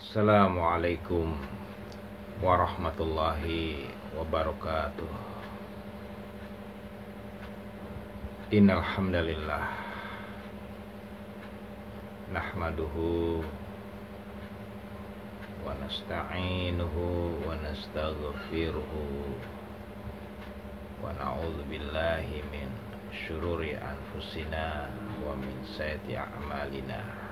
Assalamualaikum warahmatullahi wabarakatuh. Innal hamdalillah nahmaduhu wa nasta'inuhu wa nastaghfiruhu wa na'udzu billahi min syururi anfusina wa min sayyiati a'malina.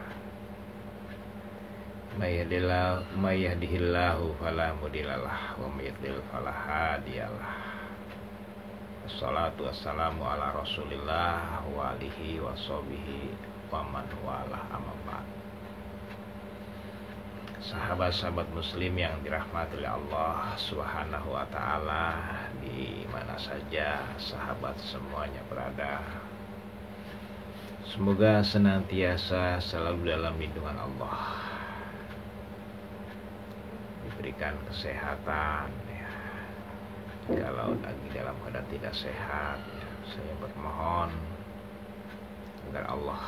May yahdihillahu fala mudhillalah wa may yudlil fala hadiyalah. Wassalatu wassalamu ala Rasulillah wa alihi wa sahbihi wa man walah, amma ba'd. Sahabat-sahabat muslim yang dirahmati oleh Allah Subhanahu wa taala, di mana saja sahabat semuanya berada, semoga senantiasa selalu dalam lindungan Allah, diberikan kesehatan ya. Kalau lagi dalam keadaan tidak sehat ya, saya bermohon agar Allah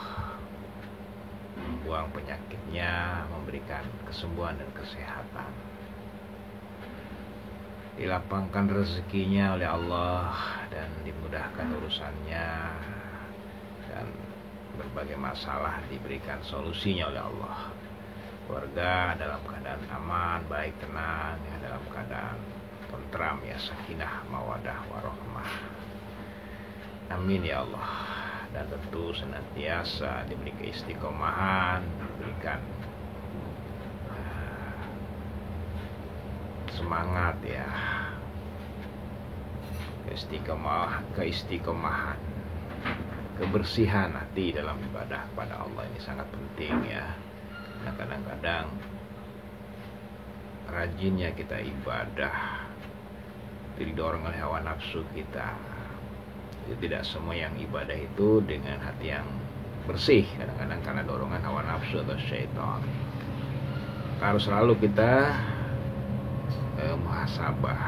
membuang penyakitnya, memberikan kesembuhan dan kesehatan, dilapangkan rezekinya oleh Allah dan dimudahkan urusannya, dan berbagai masalah diberikan solusinya oleh Allah. Keluarga dalam keadaan aman, baik, tenang ya, dalam keadaan tentram ya, sakinah, mawadah, warahmah. Amin ya Allah. Dan tentu senantiasa diberi keistiqomahan, diberikan semangat ya, keistiqomahan, kebersihan hati dalam ibadah kepada Allah ini sangat penting ya. Nah, kadang-kadang rajinnya kita ibadah didorong oleh hawa nafsu kita. Tidak semua yang ibadah itu dengan hati yang bersih, kadang-kadang karena dorongan hawa nafsu atau syaitan. Harus selalu kita muhasabah,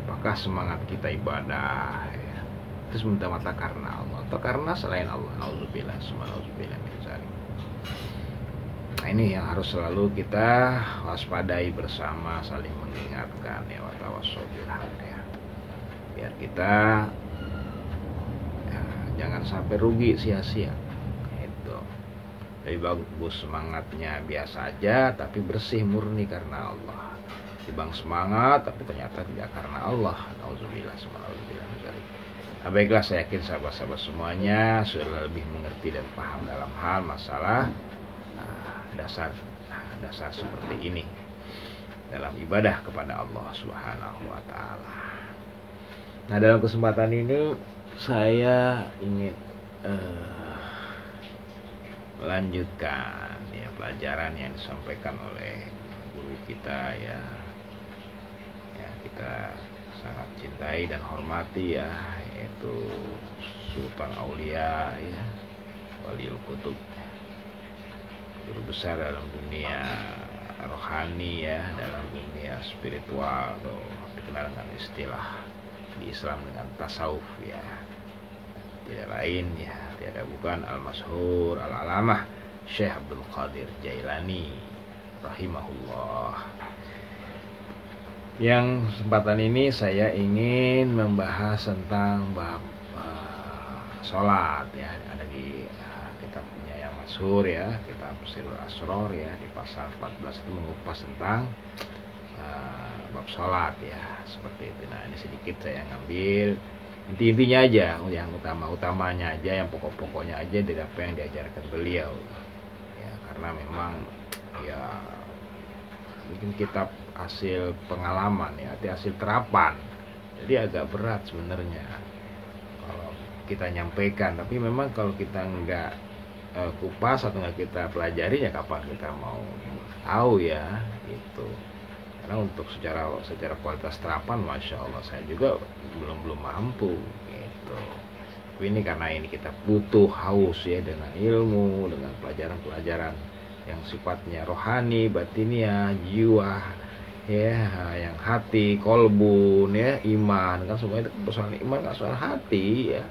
apakah semangat kita ibadah ya, itu semata-mata karena Allah atau karena selain Allah. Nauzubillah, subhanallah min dzalik. Nah, ini yang harus selalu kita waspadai bersama, saling mengingatkan ya, wa tawassaw bil haq ya. Biar kita ya, jangan sampai rugi sia-sia. Itu. Lebih bagus semangatnya biasa aja tapi bersih murni karena Allah. Dibang semangat tapi ternyata tidak karena Allah. Nauzubillah, subhanallah min dzalik. Nah, baiklah, saya yakin sahabat-sahabat semuanya sudah lebih mengerti dan paham dalam hal masalah dasar seperti ini dalam ibadah kepada Allah Subhanahu wa taala. Nah, dalam kesempatan ini saya ingin melanjutkan ya pelajaran yang disampaikan oleh guru kita ya. Ya, kita sangat cintai dan hormati ya, yaitu Sultan Aulia ya, Waliul Qutub, guru besar dalam dunia rohani ya, dalam dunia spiritual, atau dikenal dengan istilah di Islam dengan tasawuf ya. Tidak lain ya, tiada bukan al-masyhur al-alamah Syekh Abdul Qadir Jailani rahimahullah. Yang kesempatan ini saya ingin membahas tentang bab sholat ya. Ada di kitabnya yang masyhur ya, kitab Sirul Asror ya, di pasal 14 itu mengupas tentang bab sholat ya, seperti itu. Nah, ini sedikit saya ngambil inti-intinya aja, yang utamanya aja, yang pokok-pokoknya aja dari apa yang diajarkan beliau ya, karena memang ya bikin kitab hasil pengalaman ya, hasil terapan, jadi agak berat sebenarnya kalau kita nyampaikan. Tapi memang kalau kita nggak kupas atau nggak kita pelajari ya, kapan kita mau tahu ya gitu. Karena untuk secara kualitas terapan, masya Allah, saya juga belum mampu gitu. Tapi ini karena ini kita butuh haus ya, dengan ilmu, dengan pelajaran-pelajaran yang sifatnya rohani, batiniah, jiwa ya, yang hati, kolbun ya, iman kan, semuanya itu persoalan iman kan, soal hati ya.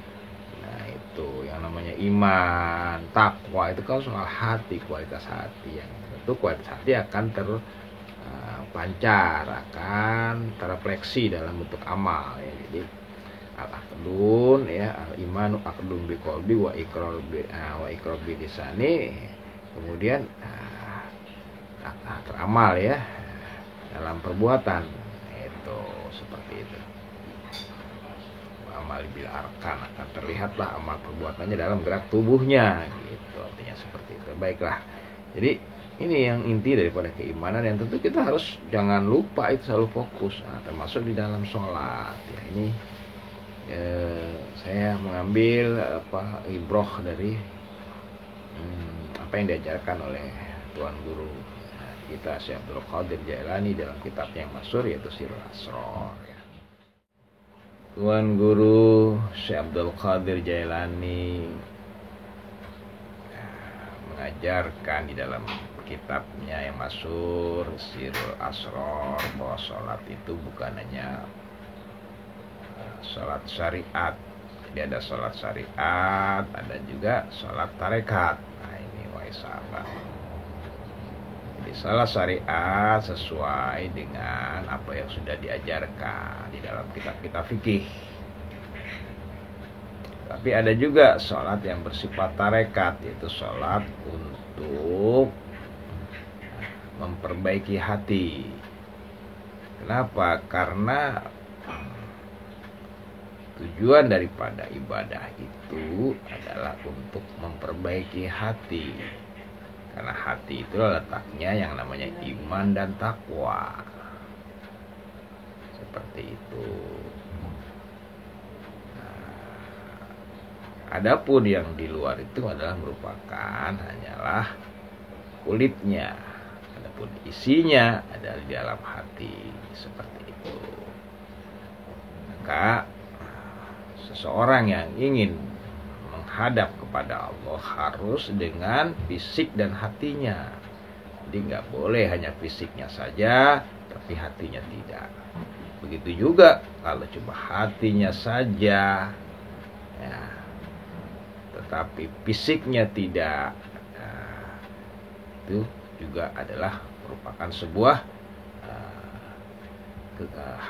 Nah, itu yang namanya iman, takwa itu kan soal hati, kualitas hati yang tentu kualitas hati akan terpancar, akan terrefleksi dalam bentuk amal ya. Jadi al-aqdun ya, al-imanu aqdun biqalbi wa iqrar bi lisani, kemudian teramal ya dalam perbuatan, itu seperti itu. Amal bil arkan, akan terlihatlah amal perbuatannya dalam gerak tubuhnya, gitu artinya seperti itu. Baiklah, jadi ini yang inti daripada keimanan yang tentu kita harus jangan lupa itu selalu fokus, termasuk di dalam sholat ya. Ini saya mengambil ibroh dari apa yang diajarkan oleh Tuan Guru kita Syekh Abdul Qadir Jailani dalam kitabnya yang masyhur yaitu Sirrul Asrar ya. Tuan Guru Syekh Abdul Qadir Jailani mengajarkan di dalam kitabnya yang masyhur Sirrul Asrar bahwa sholat itu bukan hanya sholat syariat. Jadi ada sholat syariat, ada juga sholat tarekat. Nah ini wahai sahabat, jadi sholat syariat sesuai dengan apa yang sudah diajarkan di dalam kitab-kitab fikih. Tapi ada juga sholat yang bersifat tarekat, yaitu sholat untuk memperbaiki hati. Kenapa? Karena tujuan daripada ibadah itu adalah untuk memperbaiki hati. Karena hati itu letaknya yang namanya iman dan takwa. Seperti itu. Adapun yang di luar itu adalah merupakan hanyalah kulitnya. Adapun isinya adalah di dalam hati. Seperti itu. Maka seseorang yang ingin menghadap kepada Allah harus dengan fisik dan hatinya. Jadi nggak boleh hanya fisiknya saja, tapi hatinya tidak. Begitu juga kalau cuma hatinya saja, ya, tetapi fisiknya tidak, itu juga adalah merupakan sebuah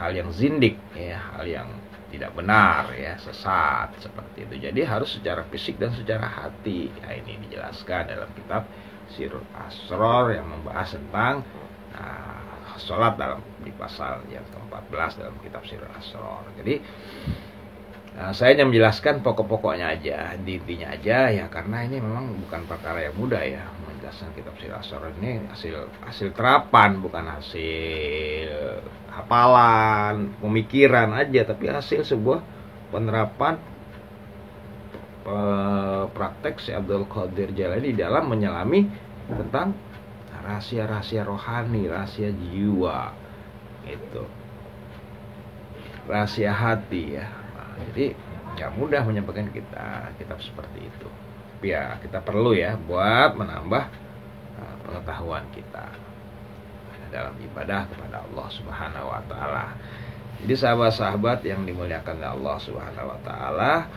hal yang zindik, ya, hal yang tidak benar, ya, sesat seperti itu. Jadi harus secara fisik dan secara hati. Nah, ini dijelaskan dalam kitab Sirrul Asrar yang membahas tentang sholat dalam di pasal yang ke-14 dalam kitab Sirrul Asrar. Jadi saya hanya menjelaskan pokok-pokoknya aja, intinya aja ya, karena ini memang bukan perkara yang mudah ya menjelaskan kitab Sirrul Asrar ini. Hasil terapan, bukan hasil hafalan, pemikiran aja, tapi hasil sebuah penerapan praktek Syekh Abdul Qadir Jailani dalam menyelami tentang rahasia-rahasia rohani, rahasia jiwa, itu rahasia hati ya. Jadi nggak mudah menyampaikan kitab seperti itu. Tapi ya kita perlu ya buat menambah pengetahuan kita dalam ibadah kepada Allah Subhanahu wa taala. Jadi sahabat-sahabat yang dimuliakan oleh Allah Subhanahu wa taala,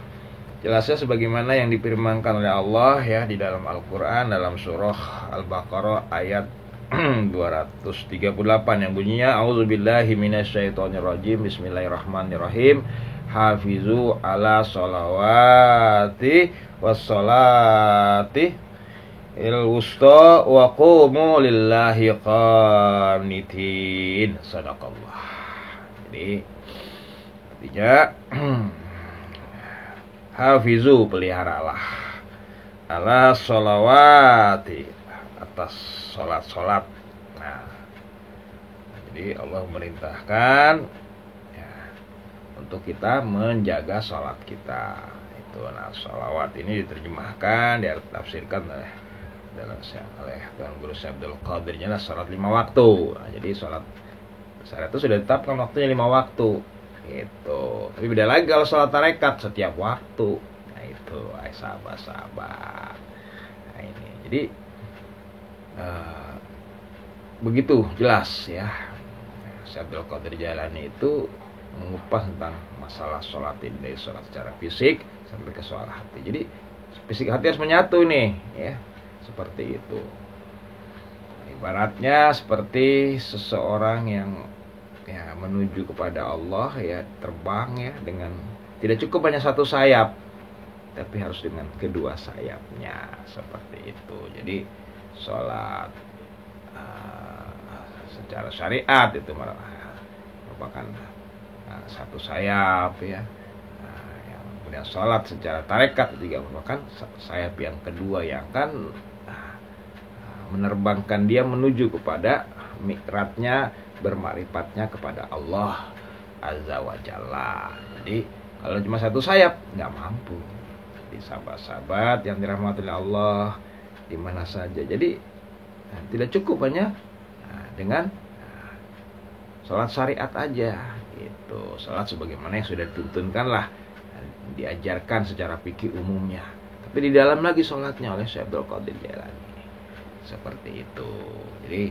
jelasnya sebagaimana yang difirmankan oleh Allah ya di dalam Al-Qur'an dalam surah Al-Baqarah ayat 238 yang bunyinya auzubillahi minasyaitonirrajim bismillahirrahmanirrahim hafizu ala sholawati wassolati il-wusta wa qumu lillahi qanitin. Sadaqallah. Jadi artinya hafizu, peliharalah ala sholawati, atas sholat. Nah, jadi Allah memerintahkan ya, untuk kita menjaga sholat kita. Itu, nah, sholawat ini diterjemahkan, ditafsirkan oleh Tuan Guru Syekh Abdul Qadir adalah sholat 5 waktu. Nah, jadi sholat syariat itu sudah ditetapkan waktunya 5 waktu. Gitu. Tapi beda lagi kalau sholat tarekat setiap waktu. Nah itu, sahabat-sahabat. Nah ini, jadi begitu jelas ya. Syekh Abdul Qadir Jailani itu mengupas tentang masalah sholat ini, dari sholat secara fisik sampai ke sholat hati. Jadi fisik hati harus menyatu nih ya, seperti itu. Ibaratnya seperti seseorang yang ya menuju kepada Allah ya, terbang ya dengan tidak cukup hanya satu sayap, tapi harus dengan kedua sayapnya, seperti itu. Jadi sholat secara syariat itu merupakan satu sayap ya. Yang kemudian sholat secara tarekat juga merupakan sayap yang kedua yang akan menerbangkan dia menuju kepada mikratnya, bermakrifatnya kepada Allah Azza wa Jalla. Jadi kalau cuma satu sayap nggak mampu. Di sahabat-sahabat yang dirahmati oleh Allah di mana saja. Jadi tidak cukup hanya dengan sholat syariat aja gitu. Sholat sebagaimana yang sudah dituntunkanlah, diajarkan secara fikih umumnya. Tapi di dalam lagi sholatnya oleh Syekh Abdul Qadir Jailani. Seperti itu. Jadi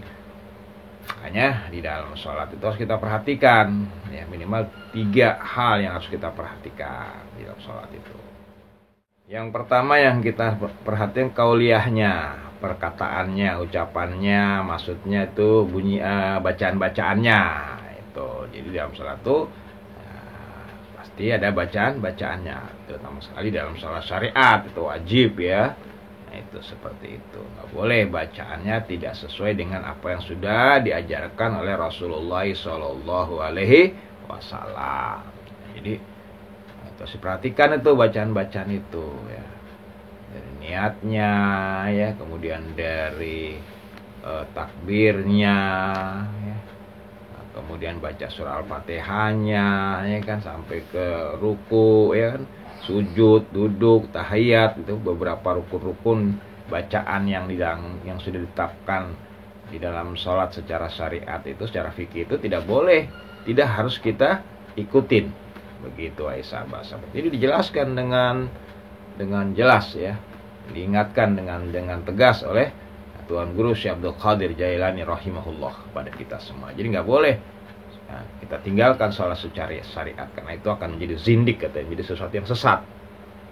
makanya di dalam sholat itu harus kita perhatikan ya, minimal 3 hal yang harus kita perhatikan di dalam sholat itu. Yang pertama yang kita perhatikan kauliyahnya, perkataannya, ucapannya, maksudnya itu bunyi bacaan-bacaannya itu. Jadi dalam sholat itu pasti ada bacaan-bacaannya, terutama sekali dalam sholat syariat itu wajib ya. Itu seperti itu, nggak boleh bacaannya tidak sesuai dengan apa yang sudah diajarkan oleh Rasulullah Shallallahu Alaihi Wasallam. Jadi harus diperhatikan itu bacaan-bacaan itu ya, dari niatnya ya, kemudian dari takbirnya ya, kemudian baca surah Al-Fatihahnya ya kan, sampai ke ruku ya kan, sujud, duduk, tahiyat, itu beberapa rukun-rukun bacaan yang sudah ditetapkan di dalam sholat secara syariat itu, secara fikih itu tidak boleh, tidak harus kita ikutin. Begitu sahabat-sahabat. Jadi dijelaskan dengan jelas ya, diingatkan dengan tegas oleh Tuan Guru Syekh Abdul Qadir Jailani rahimahullah kepada kita semua. Jadi nggak boleh kita tinggalkan sholat secara syariat, karena itu akan menjadi zindik, katanya, menjadi sesuatu yang sesat.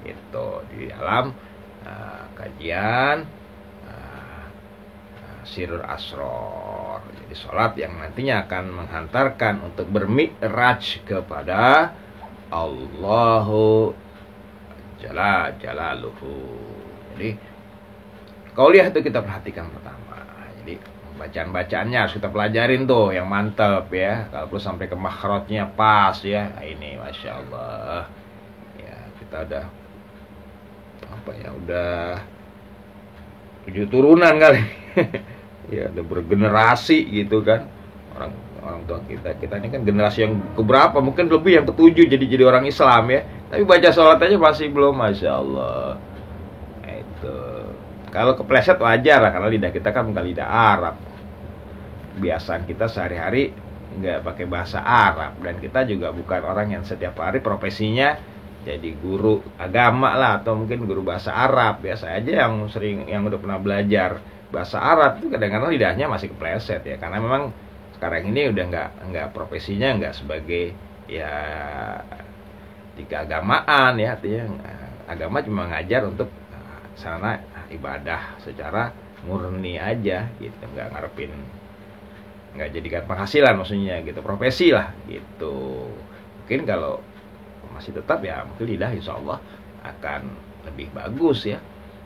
Itu di dalam kajian Sirrul Asror. Jadi sholat yang nantinya akan menghantarkan untuk bermi'raj kepada Allahu Jalla Jalaluhu. Jadi qauliyah itu kita perhatikan pertama. Jadi bacaan-bacaannya harus kita pelajarin tuh yang mantap ya. Kalau perlu sampai ke makhrajnya pas ya. Nah, ini Masya Allah ya, kita udah udah 7 turunan kali ya, udah bergenerasi gitu kan. Orang tua kita ini kan generasi yang keberapa, mungkin lebih, yang ke-7 jadi orang Islam ya. Tapi baca sholat aja masih belum, Masya Allah. Nah, itu kalau kepleset wajar lah, karena lidah kita kan bukan lidah Arab. Kebiasaan kita sehari-hari nggak pakai bahasa Arab, dan kita juga bukan orang yang setiap hari profesinya jadi guru agama lah, atau mungkin guru bahasa Arab. Biasa aja yang udah pernah belajar bahasa Arab itu kadang-kadang lidahnya masih kepleset ya, karena memang sekarang ini udah nggak profesinya nggak sebagai ya di keagamaan ya, artinya agama cuma ngajar untuk sarana ibadah secara murni aja gitu, nggak jadikan penghasilan maksudnya gitu, profesi lah gitu. Mungkin kalau masih tetap ya mungkin lidah insya Allah akan lebih bagus ya,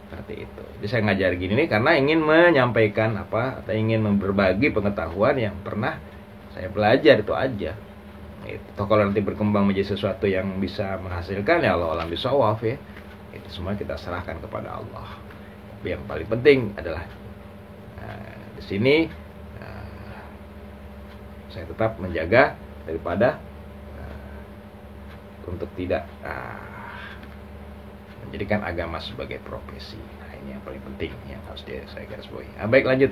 seperti itu. Jadi saya ngajar gini nih karena ingin menyampaikan atau ingin berbagi pengetahuan yang pernah saya belajar, itu aja. Itu kalau nanti berkembang menjadi sesuatu yang bisa menghasilkan ya Allah alam bisawaf ya, itu semua kita serahkan kepada Allah. Yang paling penting adalah di sini saya tetap menjaga daripada untuk tidak menjadikan agama sebagai profesi. Nah, ini yang paling penting yang harus saya garis bawahi. Baik, lanjut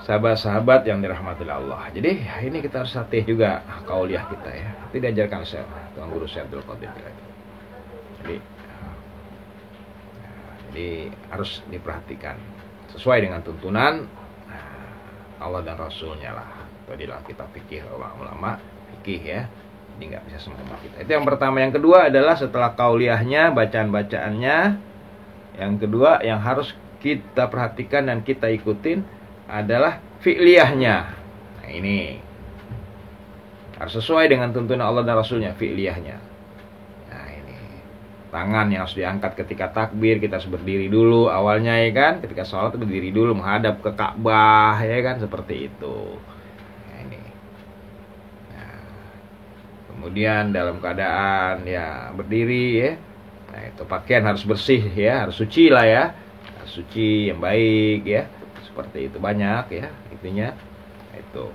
sahabat-sahabat yang dirahmati Allah. Jadi ini kita harus latih juga qauliyah kita ya. Itu diajarkan saya Tuan Guru Syekh Abdul Qadir. Jadi harus diperhatikan sesuai dengan tuntunan Allah dan Rasulnya lah. Itu adalah kitab fikih ulama fikih ya. Jadi nggak bisa semua kita. Itu yang pertama. Yang kedua adalah setelah kauliyahnya, bacaan-bacaannya, yang kedua yang harus kita perhatikan dan kita ikutin adalah fi'liyahnya. Nah ini harus sesuai dengan tuntunan Allah dan Rasulnya, fi'liyahnya. Nah ini tangan yang harus diangkat ketika takbir, kita harus berdiri dulu awalnya ya kan. Ketika sholat berdiri dulu menghadap ke Ka'bah ya kan, seperti itu. Nah ini. Nah, kemudian dalam keadaan ya berdiri ya. Nah itu pakaian harus bersih ya, harus suci lah ya, harus suci yang baik ya, seperti itu banyak ya intinya itu.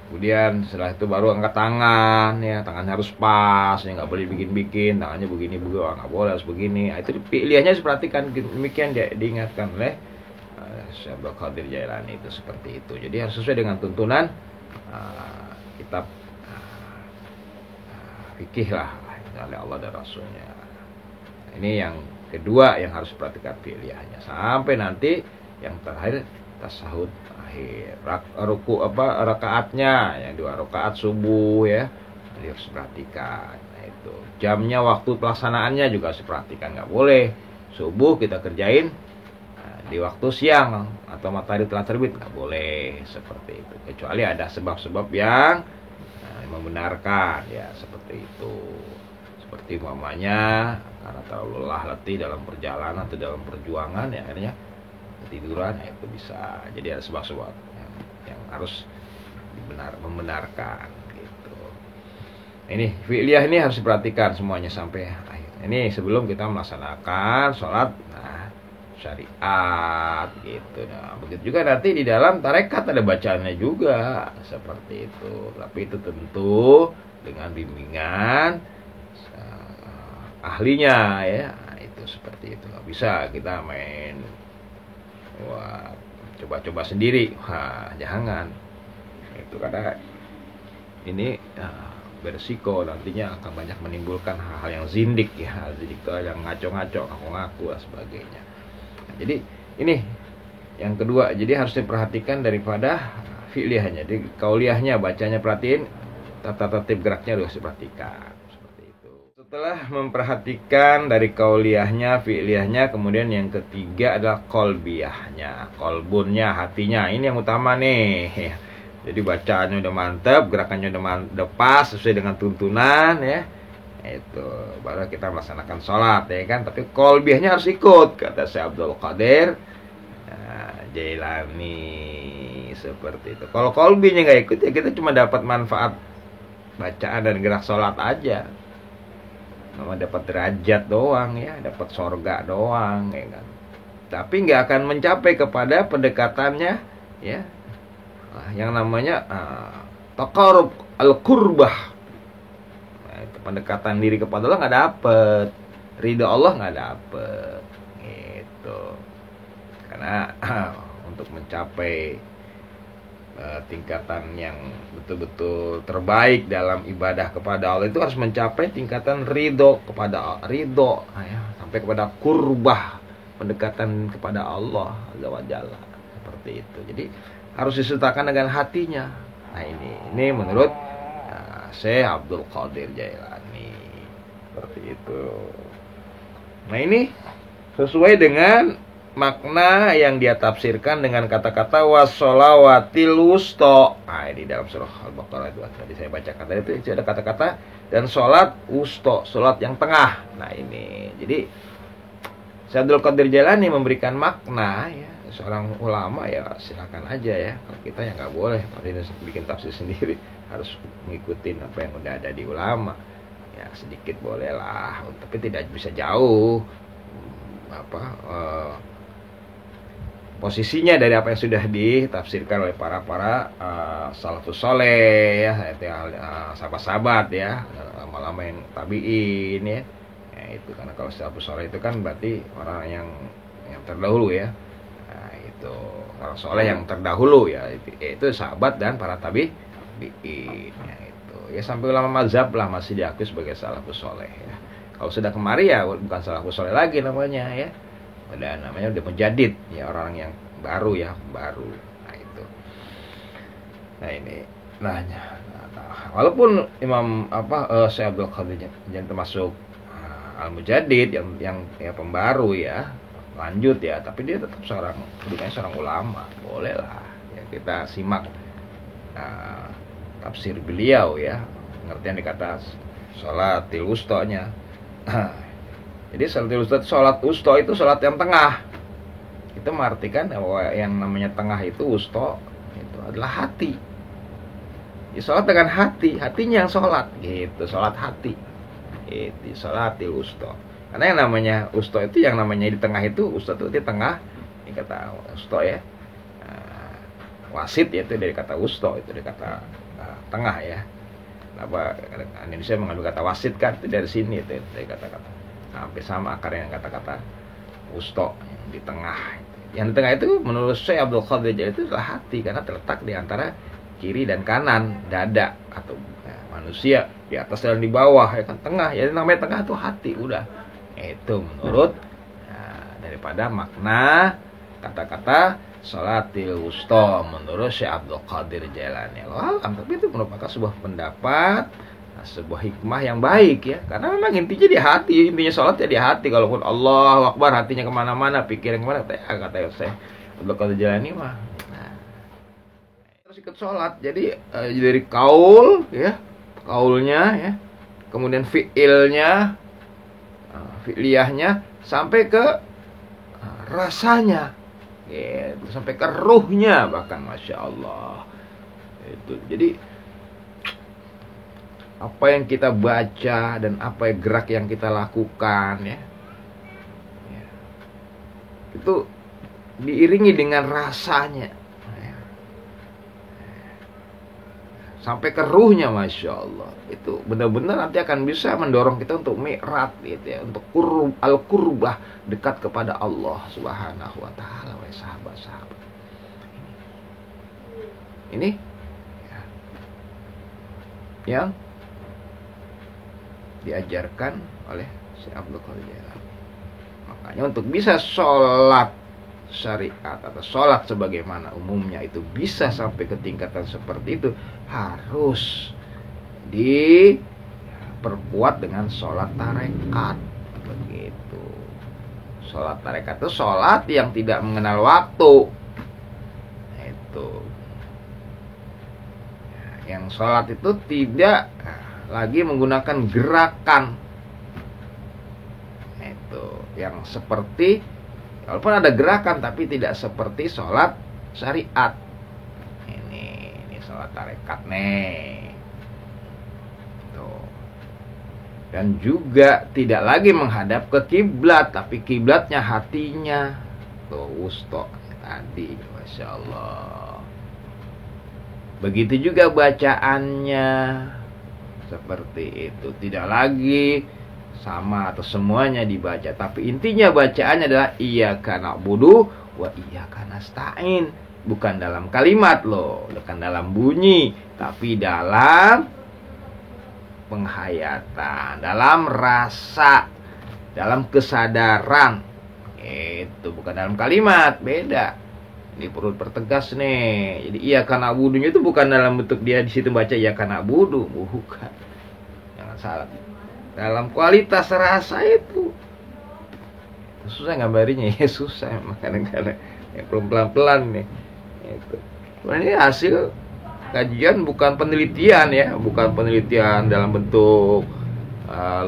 Kemudian setelah itu baru angkat tangan ya, tangannya harus pas ya, nggak boleh bikin-bikin tangannya begini nggak boleh, harus begini. Nah, itu pilihannya perhatikan, demikian diingatkan oleh Syekh Abdul Qadir Jailani itu seperti itu. Jadi harus sesuai dengan tuntunan kitab fikih lah oleh Allah dan Rasulnya. Ini yang kedua yang harus perhatikan pilihannya sampai nanti yang terakhir tasahud akhir, ruku rakaatnya yang 2 rakaat subuh ya, jadi harus perhatikan. Nah itu jamnya, waktu pelaksanaannya juga harus perhatikan, nggak boleh subuh kita kerjain di waktu siang atau matahari telah terbit, nggak boleh seperti itu, kecuali ada sebab-sebab yang membenarkan ya, seperti itu. Seperti umpamanya karena terlalu lelah letih dalam perjalanan atau dalam perjuangan ya akhirnya ketiduran, ya itu bisa. Jadi ada sebab-sebab yang harus membenarkan gitu. Ini fi'liyah ini harus diperhatikan semuanya sampai akhir. Ini sebelum kita melaksanakan sholat syariat gitu. Nah, begitu juga nanti di dalam tarekat ada bacaannya juga seperti itu. Tapi itu tentu dengan bimbingan ahlinya ya. Nah, itu seperti itu. Nggak bisa kita main coba-coba sendiri. Wah, jangan. Itu karena ini beresiko nantinya akan banyak menimbulkan hal-hal yang zindik ya, yang ngaco-ngaco, ngaku-ngaku dan sebagainya. Nah, jadi ini yang kedua, jadi harus diperhatikan daripada fi'liyahnya. Jadi kauliyahnya bacanya perhatiin, tata tertib geraknya harus diperhatikan. Seperti itu. Setelah memperhatikan dari kauliyahnya, fi'liyahnya, kemudian yang ketiga adalah kolbiyahnya, kolbunnya, hatinya. Ini yang utama nih. Jadi bacaannya udah mantap, gerakannya udah pas sesuai dengan tuntunan ya. Itu baru kita melaksanakan sholat ya kan. Tapi kolbiyahnya harus ikut, kata Syekh Abdul Qadir Jailani seperti itu. Kalau kolbinya nggak ikut ya kita cuma dapat manfaat bacaan dan gerak sholat aja, cuma dapat derajat doang ya, dapat sorga doang ya kan. Tapi nggak akan mencapai kepada pendekatannya ya, yang namanya taqarrub al-qurbah. Nah, itu pendekatan diri kepada Allah nggak dapet, ridho Allah nggak dapet gitu. Karena untuk mencapai tingkatan yang betul-betul terbaik dalam ibadah kepada Allah itu harus mencapai tingkatan ridho kepada ridho ya, sampai kepada kurbah, pendekatan kepada Allah Azza wa Jalla, seperti itu. Jadi harus disertakan dengan hatinya. Nah ini menurut Syekh Abdul Qadir Jailani seperti itu. Nah ini sesuai dengan makna yang dia tafsirkan dengan kata-kata wassolawatil wusta. Nah, ini dalam surah Al-Baqarah itu tadi saya bacakan tadi itu ada kata-kata dan sholat wusta, sholat yang tengah. Nah ini, jadi Syekh Abdul Qadir Jailani memberikan makna ya, seorang ulama ya silakan aja ya. Kalau kita ya nggak boleh, harus bikin tafsir sendiri, harus mengikuti apa yang udah ada di ulama. Ya sedikit bolehlah, tapi tidak bisa jauh posisinya dari apa yang sudah ditafsirkan oleh para salafus soleh ya, sahabat-sahabat ya, lama-lama yang tabiin ya. Itu karena kalau salafus soleh itu kan berarti orang yang terdahulu ya. Nah, itu orang soleh yang terdahulu ya, itu sahabat dan para tabiin ya, itu ya sampai ulama mazhab lah masih diakui sebagai salafus soleh ya. Kalau sudah kemari ya bukan salafus soleh lagi namanya ya. Namanya udah mujaddid ya, orang yang baru ya, baru. Nah itu. Nah ini. Nah Walaupun Imam Syekh Abdul Qadir yang termasuk Al-Mujaddid yang ya pembaru ya, lanjut ya, tapi dia tetap kedudukannya seorang ulama. Boleh lah ya, kita simak tafsir beliau ya, pengertian dikata sholatil wustonya. Jadi sholat wusto itu sholat yang tengah. Itu mengartikan bahwa yang namanya tengah itu wusto itu adalah hati. Ya, sholat dengan hati, hatinya yang sholat gitu, sholat hati. Itu sholatil wusto. Karena yang namanya wusto itu, yang namanya di tengah itu, wusto itu di tengah. Ini kata wusto ya. Wasit ya, itu dari kata wusto, itu dari kata tengah ya. Kenapa Indonesia mengambil kata wasit kan, itu dari sini, itu dari kata-kata hampir sama akarnya yang kata-kata wusto yang di tengah. Yang di tengah itu menurut Syekh Abdul Qadir itu adalah hati, karena terletak di antara kiri dan kanan dada atau manusia, di atas dan di bawah ya kan, tengah ya, namanya tengah itu hati. Udah itu menurut daripada makna kata-kata sholatil wusta menurut Syekh Abdul Qadir Jailani. Tapi itu merupakan sebuah pendapat, sebuah hikmah yang baik ya, karena memang intinya di hati, intinya sholat ya di hati. Kalaupun Allahu Akbar hatinya kemana-mana, pikiran kemana, kata Syekh Abdul Qadir Jailani mah terus ikut sholat. Jadi dari kaul ya, kaulnya ya, kemudian fiilnya, fi'liyahnya, sampai ke rasanya gitu, sampai ke ruhnya bahkan, Masya Allah itu. Jadi apa yang kita baca dan apa yang gerak yang kita lakukan ya, itu diiringi dengan rasanya ya, sampai ke ruhnya, Masya Allah. Itu benar-benar nanti akan bisa mendorong kita untuk mi'raj gitu ya, untuk al-qurbah, dekat kepada Allah Subhanahu wa ta'ala. Wahai sahabat-sahabat, ini ya, yang diajarkan oleh Syekh Abdul Qadir Jailani. Makanya untuk bisa sholat syariat atau sholat sebagaimana umumnya itu bisa sampai ke tingkatan seperti itu, harus diperkuat dengan sholat tarekat. Begitu. Sholat tarekat itu sholat yang tidak mengenal waktu. Itu. Yang sholat itu tidak lagi menggunakan gerakan. Itu. Yang seperti, walaupun ada gerakan tapi tidak seperti sholat syariat. Ini sholat tarekat nih. Dan juga tidak lagi menghadap ke kiblat, tapi kiblatnya hatinya. Tuh wusto tadi, Masya Allah. Begitu juga bacaannya, seperti itu. Tidak lagi sama atau semuanya dibaca, tapi intinya bacaannya adalah iyyaka na'budu wa iyyaka nasta'in. Bukan dalam kalimat loh, bukan dalam bunyi, tapi dalam penghayatan, dalam rasa, dalam kesadaran. Itu bukan dalam kalimat, beda. Ini perlu pertegas nih. Jadi iyyaka na'budunya itu bukan dalam bentuk dia di situ baca iyyaka na'budu, bukan. Jangan salah. Dalam kualitas rasa itu. Susah ngambarinya ya, susah kadang-kadang. Ya, pelan-pelan nih. Itu. Ini hasil kajian, bukan penelitian ya, bukan penelitian dalam bentuk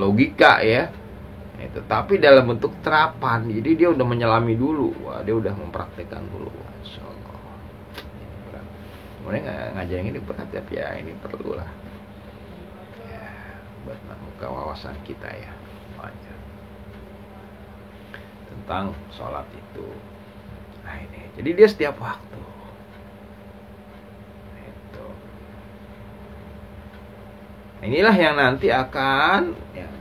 logika ya, tapi dalam bentuk terapan. Jadi dia udah menyelami dulu, dia udah mempraktekkan dulu. Masya Allah. Kemudian ngajar yang ini berat ya, ini perlu lah ya, buat membuka wawasan kita ya, wajar tentang sholat itu. Nah ini, jadi dia setiap waktu. Inilah yang nanti akan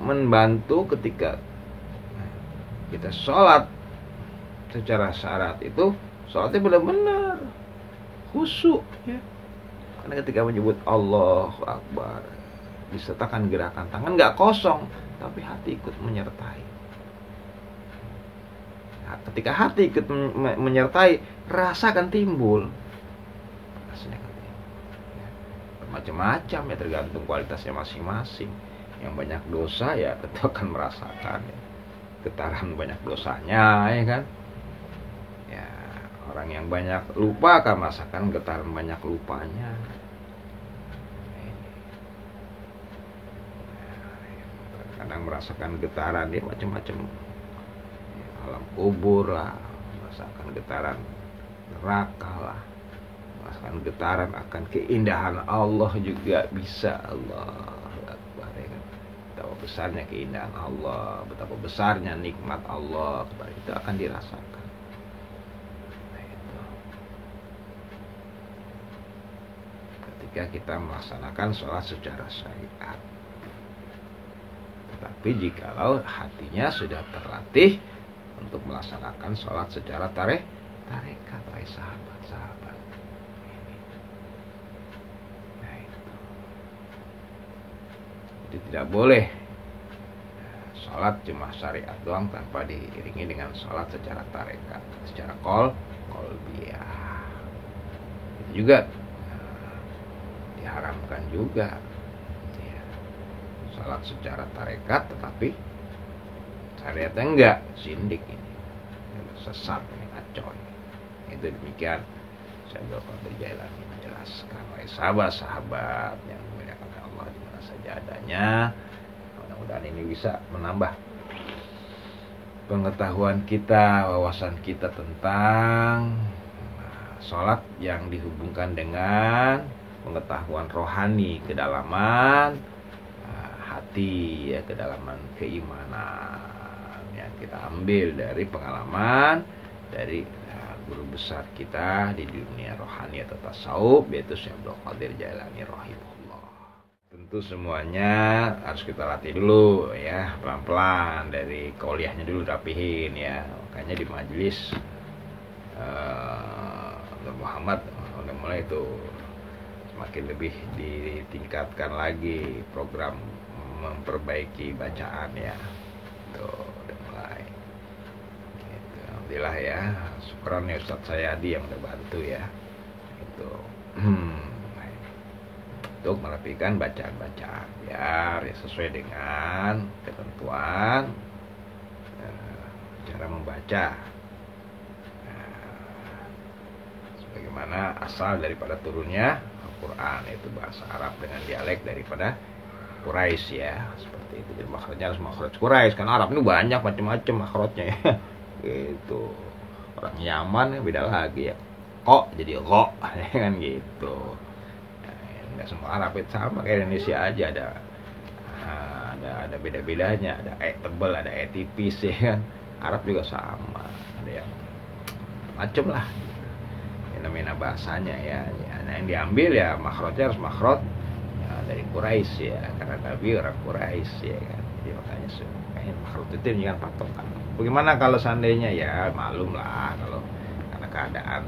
membantu ketika kita sholat secara syarat itu, sholatnya benar-benar khusyuk ya. Karena ketika menyebut Allahu Akbar, disertakan gerakan tangan, nggak kosong, tapi hati ikut menyertai. Nah, ketika hati ikut menyertai, rasa akan timbul. macam-macam ya, tergantung kualitasnya masing-masing. Yang banyak dosa ya tentu akan merasakan ya, getaran banyak dosanya ya kan. Ya, orang yang banyak lupa akan merasakan getaran banyak lupanya. Kadang merasakan getaran dia macam-macam, ya, alam kubur lah, merasakan getaran neraka lah, merasakan getaran akan keindahan Allah juga bisa. Allah Akbar ya kan. Betapa besarnya keindahan Allah, betapa besarnya nikmat Allah, itu akan dirasakan. Nah, itu. Ketika kita melaksanakan sholat secara syariat. Tapi jikalau hatinya sudah terlatih untuk melaksanakan sholat secara tarekat, wahai sahabat-sahabat. Nah, itu. Jadi tidak boleh sholat cuma syariat doang tanpa diiringi dengan sholat secara tarekat, secara qalbiyah. Itu juga diharamkan juga. Salat secara tarekat tetapi syariatnya enggak, sindik ini, sesat ini, kacau ini. Itu demikian Syekh Abdul Qadir Jailani menjelaskan. Wahai sahabat-sahabat yang dimuliakan Allah di mana saja adanya, mudah-mudahan ini bisa menambah pengetahuan kita, wawasan kita tentang sholat yang dihubungkan dengan pengetahuan rohani, kedalaman hati ya, kedalaman keimanan yang kita ambil dari pengalaman dari guru besar kita di dunia rohani atau tasawuf, yaitu Syekh Abdul Qadir Jailani rahimahullah. Tentu semuanya harus kita latih dulu ya, pelan-pelan, dari kuliahnya dulu rapihin ya. Makanya di majelis Muhammad udah mulai itu semakin lebih ditingkatkan lagi program memperbaiki bacaan ya. Tuh udah mulai gitu. Alhamdulillah ya, syukran ya Ustadz Sayadi yang udah bantu ya itu untuk merapikan bacaan-bacaan biar ya sesuai dengan ketentuan cara membaca, sebagaimana asal daripada turunnya Al-Quran, itu bahasa Arab dengan dialek daripada Quraisy ya, seperti itu. Jadi makhrajnya harus makhraj Quraisy, kan Arab ini banyak macam-macam makhrajnya ya. Gitu. Orang Yaman ya beda lagi ya. Kok jadi kok kan gitu. Nah, enggak semua Arab itu sama kayak Indonesia aja, ada beda-bedanya, ada tebal, ada tipis ya kan. Arab juga sama, ada yang macam lah. Fenomena bahasanya ya. Nah, yang diambil ya makhrajnya harus makhraj dari Quraisy ya, karena Nabi orang Quraisy ya kan. Jadi makanya makhluk itu jangan patokan. Bagaimana kalau seandainya ya malum lah kalau karena keadaan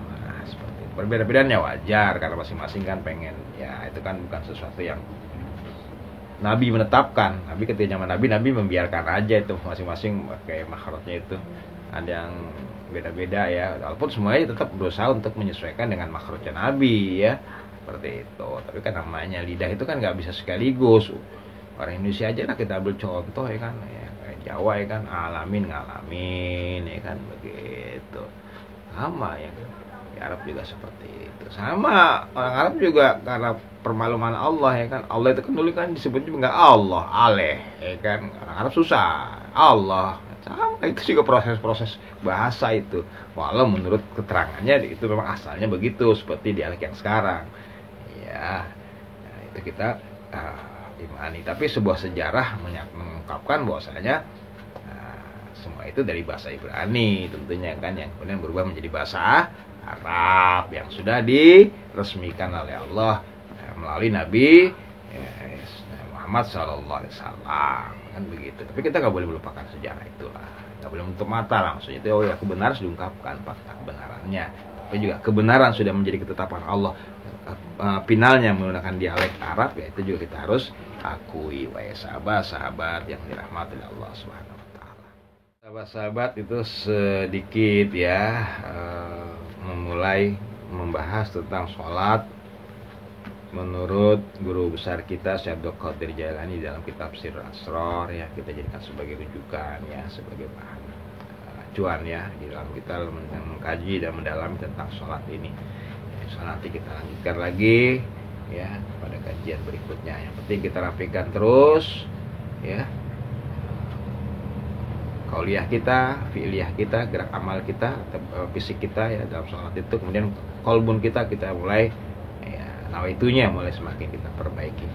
seperti itu. Perbedaan-pedaannya wajar karena masing-masing kan pengen ya, itu kan bukan sesuatu yang Nabi menetapkan. Nabi ketika zaman Nabi membiarkan aja itu masing-masing pakai makhrajnya itu. Ada yang beda-beda ya, walaupun semuanya tetap berusaha untuk menyesuaikan dengan makhrajnya Nabi ya. Seperti itu. Tapi kan namanya lidah itu kan nggak bisa sekaligus. Orang Indonesia aja lah kita ambil contoh ya kan, ya, kayak Jawa ya kan, alamin ngalamin ya kan, begitu. Sama ya, di Arab juga seperti itu. Sama orang Arab juga karena permaluman Allah ya kan. Allah itu kan dulu kan disebutnya nggak Allah, aleh ya kan. Orang Arab susah, Allah. Sama, itu juga proses-proses bahasa itu. Walau menurut keterangannya itu memang asalnya begitu, seperti dialek yang sekarang. Ya, nah itu kita imani. Tapi sebuah sejarah mengungkapkan bahwasanya semua itu dari bahasa Ibrani tentunya kan, yang kemudian berubah menjadi bahasa Arab yang sudah diresmikan oleh Allah melalui Nabi Muhammad SAW kan begitu. Tapi kita nggak boleh melupakan sejarah itulah, nggak boleh menutup mata lah. Maksudnya itu ya kebenaran harus diungkapkan fakta kebenarannya, tapi juga kebenaran sudah menjadi ketetapan Allah. Finalnya menggunakan dialek Arab ya, itu juga kita harus akui. Wahai sahabat-sahabat yang dirahmati Allah Subhanahu wa taala. Sahabat-sahabat, itu sedikit ya memulai membahas tentang sholat menurut guru besar kita Syekh Abdul Qadir Jailani dalam kitab Sirrul Asrar ya, kita jadikan sebagai rujukan ya, sebagai bahan acuan ya di dalam kita mengkaji dan mendalami tentang sholat ini. So, nanti kita lanjutkan lagi ya pada kajian berikutnya. Yang penting kita rapikan terus ya qauliyah kita, fi'liyah kita, gerak amal kita, fisik kita ya dalam sholat itu. Kemudian qalbun kita mulai ya, nawaitunya mulai semakin kita perbaiki.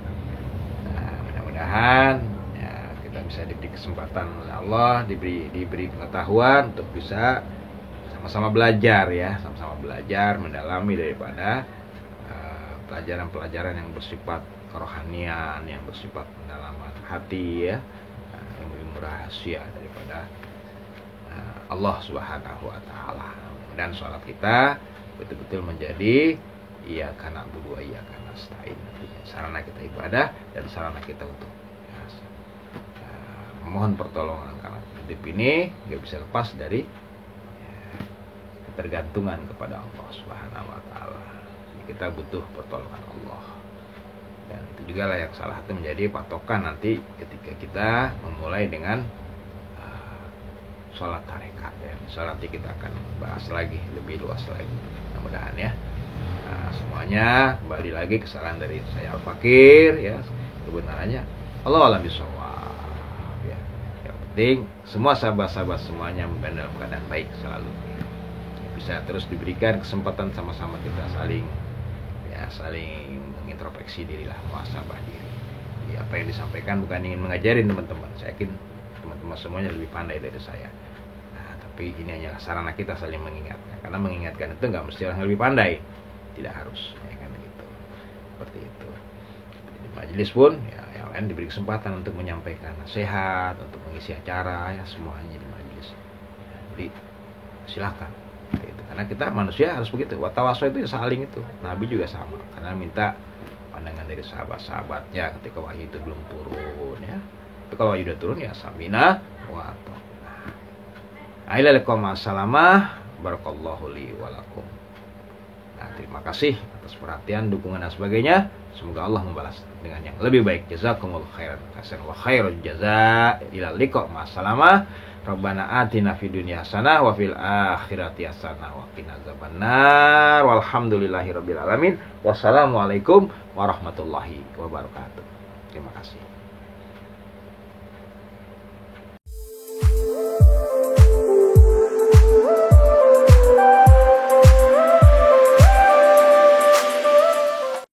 Nah, mudah-mudahan ya kita bisa diberi kesempatan oleh Allah, diberi pengetahuan untuk bisa sama-sama belajar ya, sama-sama belajar mendalami daripada pelajaran-pelajaran yang bersifat kerohanian, yang bersifat pendalaman hati ya, ilmu rahasia daripada Allah Subhanahu wa taala. Dan sholat kita betul-betul menjadi iyyaka na'budu wa iyyaka nasta'in. Sarana kita ibadah dan sarana kita untuk memohon pertolongan, karena hidup ini nggak bisa lepas dari ketergantungan kepada Allah Subhanahu wa taala. Kita butuh pertolongan Allah. Dan itu juga lah yang salah satu menjadi patokan nanti ketika kita memulai dengan sholat tarekat ya. Soal nanti kita akan bahas lagi lebih luas lagi, mudah-mudahan ya. Semuanya kembali lagi kesalahan dari saya Al-Fakir ya, kebenarannya Allah alam bisawab ya. Yang penting semua sahabat-sahabat semuanya dalam keadaan baik selalu, bisa terus diberikan kesempatan sama-sama kita saling mengintrospeksi dirilah, muhasabah diri. Jadi apa yang disampaikan bukan ingin mengajarin teman-teman, saya yakin teman-teman semuanya lebih pandai dari saya. Nah, tapi ini hanya sarana kita saling mengingatkan, karena mengingatkan itu nggak mesti orang lebih pandai, tidak harus ya kan gitu. Seperti itu. Di majelis pun ya yang lain diberi kesempatan untuk menyampaikan nasihat, untuk mengisi acara ya, semuanya di majelis. Jadi silakan. Karena kita manusia harus begitu. Watawaso itu ya saling itu. Nabi juga sama. Karena minta pandangan dari sahabat-sahabatnya ketika wahyu itu belum turun ya. Tapi kalau wahyu sudah turun ya samina wa ta'na. Assalamualaikum barakallahu li walakum. Nah, terima kasih atas perhatian, dukungan dan sebagainya. Semoga Allah membalas dengan yang lebih baik. Jazakumullahu khairan. Wa khairul jazaa ila liqa ma'assalamah. Rabbana atina fid dunya hasanah wa fil akhirati hasanah wa qina azabannar. Walhamdulillahirabbil alamin. Wassalamualaikum warahmatullahi wabarakatuh. Terima kasih.